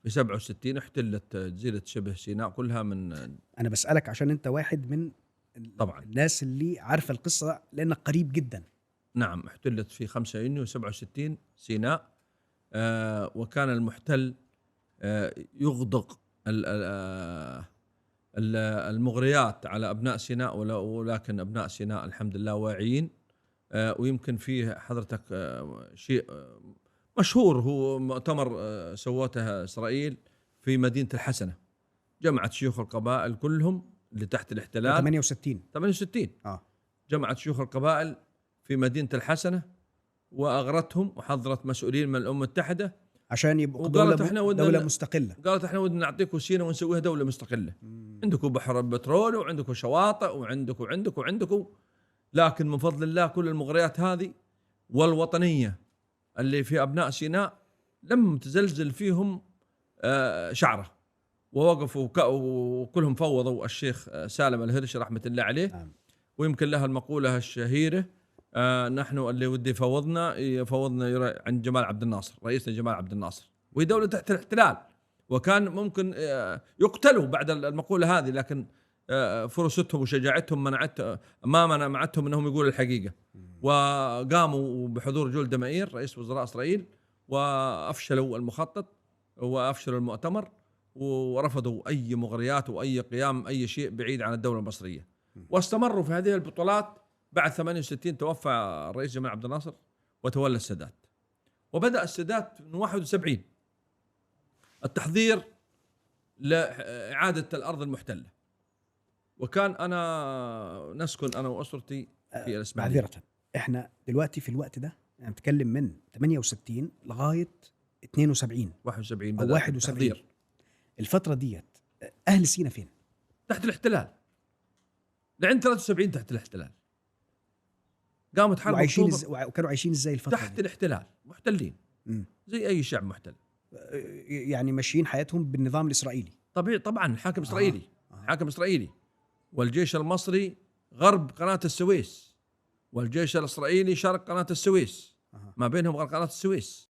في 67 احتلت جزيرة شبه سيناء كلها من. أنا بسألك عشان أنت واحد من طبعا الناس اللي عارفة القصة لأنك قريب جدا. نعم، احتلت في 5 يونيو 67 سيناء. وكان المحتل يغدق المغريات على أبناء سيناء، ولكن أبناء سيناء الحمد لله واعيين. ويمكن فيه حضرتك شيء مشهور، هو مؤتمر سوته إسرائيل في مدينة الحسنة، جمعت شيوخ القبائل كلهم اللي تحت الاحتلال. 68 جمعت شيوخ القبائل في مدينة الحسنة وأغرتهم وحضرت مسؤولين من الأمم المتحدة عشان يبقوا دولة مستقلة. قالت احنا ودنا نعطيكم سيناء ونسويها دولة مستقلة. عندكم بحر البترول وعندكم شواطئ وعندكم، لكن من فضل الله كل المغريات هذه والوطنية اللي في أبناء سيناء لم تزلزل فيهم شعرة، ووقفوا وكلهم فوضوا الشيخ سالم الهرش رحمة الله عليه. ويمكن لها المقولة الشهيرة نحن اللي ودي يفوضنا عند جمال عبد الناصر، رئيسنا جمال عبد الناصر، وهي دولة تحت الاحتلال، وكان ممكن يقتلوا بعد المقولة هذه، لكن فرصتهم وشجاعتهم منعتهم انهم يقولوا الحقيقة. وقاموا بحضور جولدا مائير رئيس وزراء إسرائيل وأفشلوا المخطط وأفشلوا المؤتمر، ورفضوا أي مغريات وأي قيام أي شيء بعيد عن الدولة المصرية. واستمروا في هذه البطولات. بعد 68 توفى الرئيس جمال عبد الناصر وتولى السادات، وبدأ السادات من 71 التحضير لإعادة الأرض المحتلة. وكان أنا نسكن أنا وأسرتي في الإسماعيلية. معذرة، إحنا دلوقتي في الوقت ده يعني نتكلم من 68 لغاية 72 71 أو 71. الفترة ديت أهل سينا فين؟ تحت الاحتلال لعند 73 تحت الاحتلال. قامت حرب وكانوا عايشين ازاي الفترة تحت دي؟ الاحتلال، محتلين زي أي شعب محتل، يعني ماشيين حياتهم بالنظام الإسرائيلي. طبعا حاكم إسرائيلي. حاكم إسرائيلي، والجيش المصري غرب قناة السويس، والجيش الإسرائيلي شرق قناة السويس، ما بينهم غير قناة السويس.